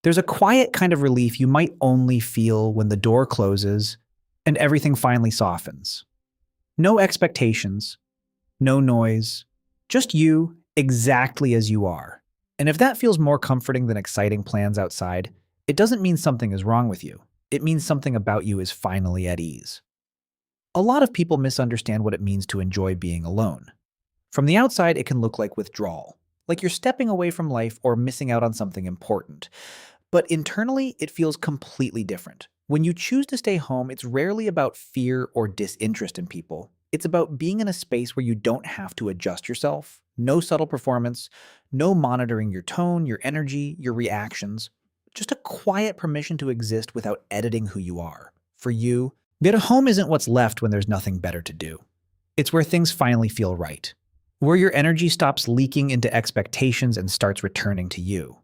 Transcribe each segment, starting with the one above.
There's a quiet kind of relief you might only feel when the door closes and everything finally softens. No expectations, no noise, just you exactly as you are. And if that feels more comforting than exciting plans outside, it doesn't mean something is wrong with you. It means something about you is finally at ease. A lot of people misunderstand what it means to enjoy being alone. From the outside, it can look like withdrawal, like you're stepping away from life or missing out on something important. But internally, it feels completely different. When you choose to stay home, it's rarely about fear or disinterest in people. It's about being in a space where you don't have to adjust yourself, no subtle performance, no monitoring your tone, your energy, your reactions, just a quiet permission to exist without editing who you are. For you, yet a home isn't what's left when there's nothing better to do. It's where things finally feel right, where your energy stops leaking into expectations and starts returning to you.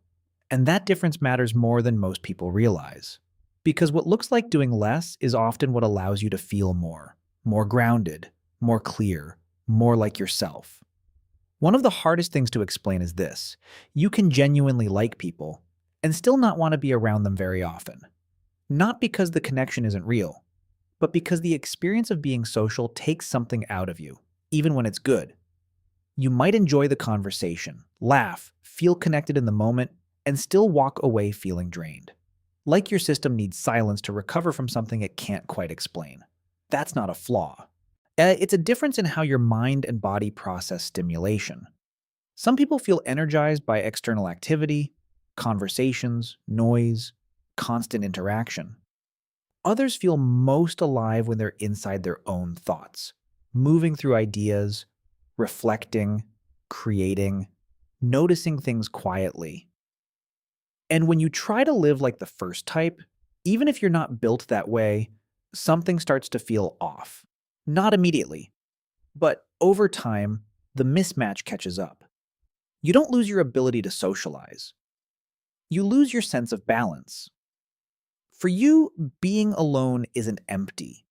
And that difference matters more than most people realize. Because what looks like doing less is often what allows you to feel more grounded, more clear, more like yourself. One of the hardest things to explain is this: you can genuinely like people and still not want to be around them very often. Not because the connection isn't real, but because the experience of being social takes something out of you, even when it's good. You might enjoy the conversation, laugh, feel connected in the moment, and still walk away feeling drained. Like your system needs silence to recover from something it can't quite explain. That's not a flaw. It's a difference in how your mind and body process stimulation. Some people feel energized by external activity, conversations, noise, constant interaction. Others feel most alive when they're inside their own thoughts, moving through ideas, reflecting, creating, noticing things quietly. And when you try to live like the first type, even if you're not built that way, something starts to feel off. Not immediately, but over time, the mismatch catches up. You don't lose your ability to socialize. You lose your sense of balance. For you, being alone isn't empty.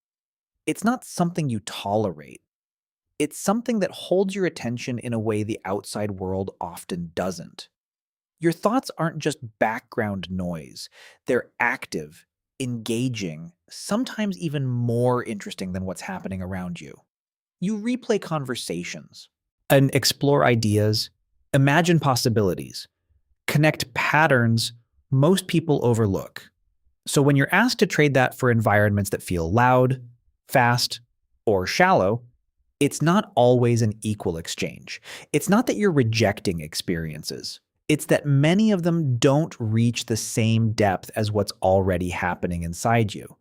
It's not something you tolerate. It's something that holds your attention in a way the outside world often doesn't. Your thoughts aren't just background noise. They're active, engaging, sometimes even more interesting than what's happening around you. You replay conversations and explore ideas, imagine possibilities, connect patterns most people overlook. So when you're asked to trade that for environments that feel loud, fast, or shallow, it's not always an equal exchange. It's not that you're rejecting experiences. It's that many of them don't reach the same depth as what's already happening inside you.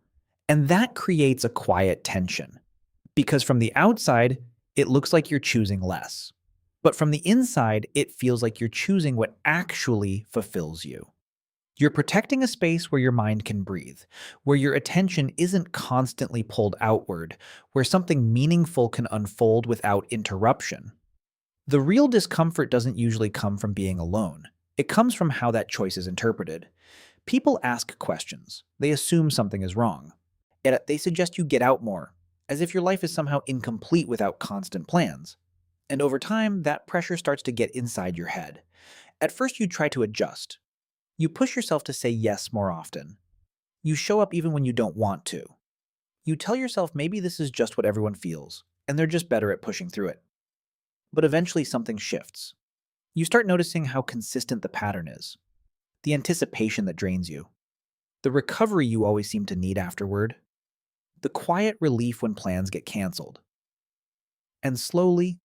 And that creates a quiet tension. Because from the outside, it looks like you're choosing less. But from the inside, it feels like you're choosing what actually fulfills you. You're protecting a space where your mind can breathe, where your attention isn't constantly pulled outward, where something meaningful can unfold without interruption. The real discomfort doesn't usually come from being alone. It comes from how that choice is interpreted. People ask questions. They assume something is wrong. Yet they suggest you get out more, as if your life is somehow incomplete without constant plans. And over time, that pressure starts to get inside your head. At first, you try to adjust. You push yourself to say yes more often. You show up even when you don't want to. You tell yourself maybe this is just what everyone feels, and they're just better at pushing through it. But eventually something shifts. You start noticing how consistent the pattern is, the anticipation that drains you, the recovery you always seem to need afterward, the quiet relief when plans get canceled. And slowly,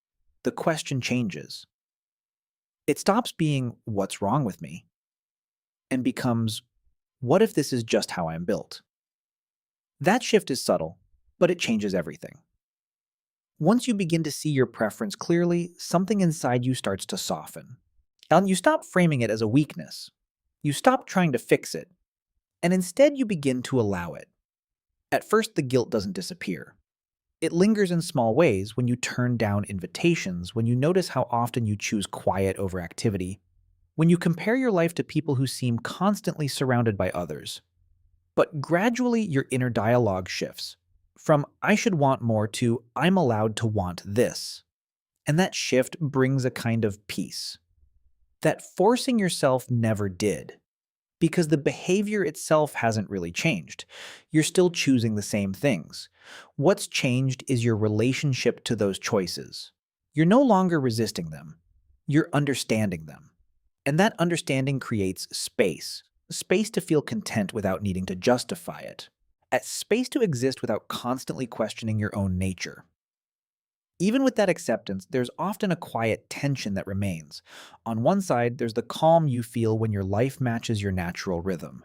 the question changes. It stops being, "What's wrong with me?" and becomes, "What if this is just how I'm built?" That shift is subtle, but it changes everything. Once you begin to see your preference clearly, something inside you starts to soften. And you stop framing it as a weakness. You stop trying to fix it, and instead you begin to allow it. At first, the guilt doesn't disappear. It lingers in small ways when you turn down invitations, when you notice how often you choose quiet over activity, when you compare your life to people who seem constantly surrounded by others. But gradually, your inner dialogue shifts from "I should want more" to "I'm allowed to want this." And that shift brings a kind of peace that forcing yourself never did. Because the behavior itself hasn't really changed. You're still choosing the same things. What's changed is your relationship to those choices. You're no longer resisting them. You're understanding them. And that understanding creates space to feel content without needing to justify it, a space to exist without constantly questioning your own nature. Even with that acceptance, there's often a quiet tension that remains. On one side, there's the calm you feel when your life matches your natural rhythm,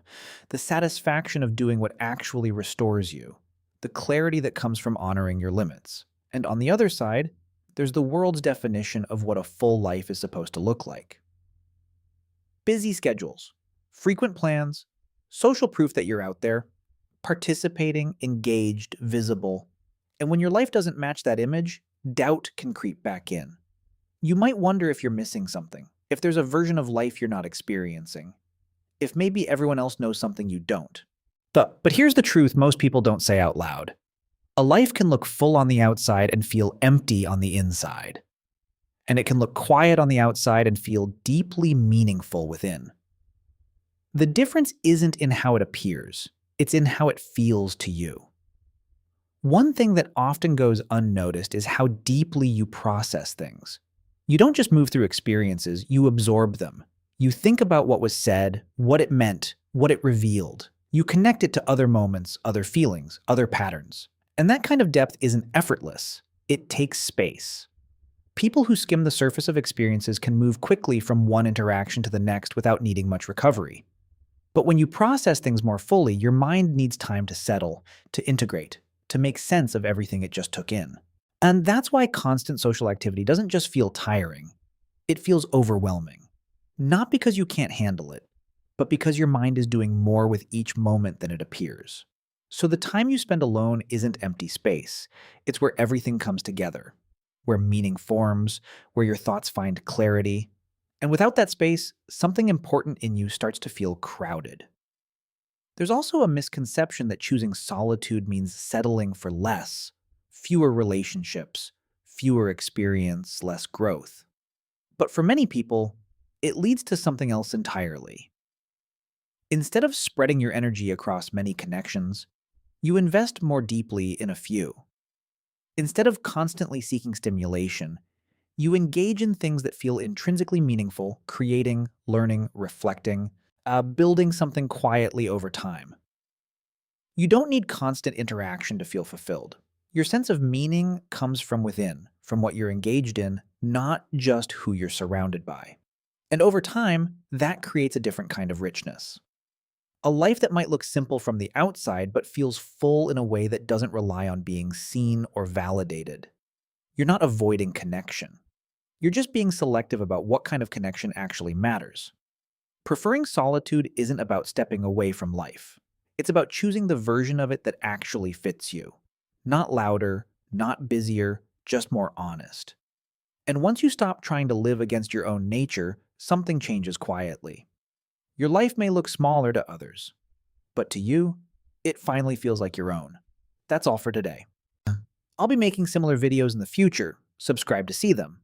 the satisfaction of doing what actually restores you, the clarity that comes from honoring your limits. And on the other side, there's the world's definition of what a full life is supposed to look like. Busy schedules, frequent plans, social proof that you're out there, participating, engaged, visible. And when your life doesn't match that image, doubt can creep back in. You might wonder if you're missing something, if there's a version of life you're not experiencing, if maybe everyone else knows something you don't. But here's the truth most people don't say out loud. A life can look full on the outside and feel empty on the inside. And it can look quiet on the outside and feel deeply meaningful within. The difference isn't in how it appears, it's in how it feels to you. One thing that often goes unnoticed is how deeply you process things. You don't just move through experiences, you absorb them. You think about what was said, what it meant, what it revealed. You connect it to other moments, other feelings, other patterns. And that kind of depth isn't effortless. It takes space. People who skim the surface of experiences can move quickly from one interaction to the next without needing much recovery. But when you process things more fully, your mind needs time to settle, to integrate, to make sense of everything it just took in. And that's why constant social activity doesn't just feel tiring. It feels overwhelming. Not because you can't handle it, but because your mind is doing more with each moment than it appears. So the time you spend alone isn't empty space. It's where everything comes together, where meaning forms, where your thoughts find clarity. And without that space, something important in you starts to feel crowded. There's also a misconception that choosing solitude means settling for less, fewer relationships, fewer experience, less growth. But for many people, it leads to something else entirely. Instead of spreading your energy across many connections, you invest more deeply in a few. Instead of constantly seeking stimulation, you engage in things that feel intrinsically meaningful, creating, learning, reflecting, building something quietly over time. You don't need constant interaction to feel fulfilled. Your sense of meaning comes from within, from what you're engaged in, not just who you're surrounded by. And over time, that creates a different kind of richness. A life that might look simple from the outside, but feels full in a way that doesn't rely on being seen or validated. You're not avoiding connection. You're just being selective about what kind of connection actually matters. Preferring solitude isn't about stepping away from life. It's about choosing the version of it that actually fits you. Not louder, not busier, just more honest. And once you stop trying to live against your own nature, something changes quietly. Your life may look smaller to others, but to you, it finally feels like your own. That's all for today. I'll be making similar videos in the future. Subscribe to see them.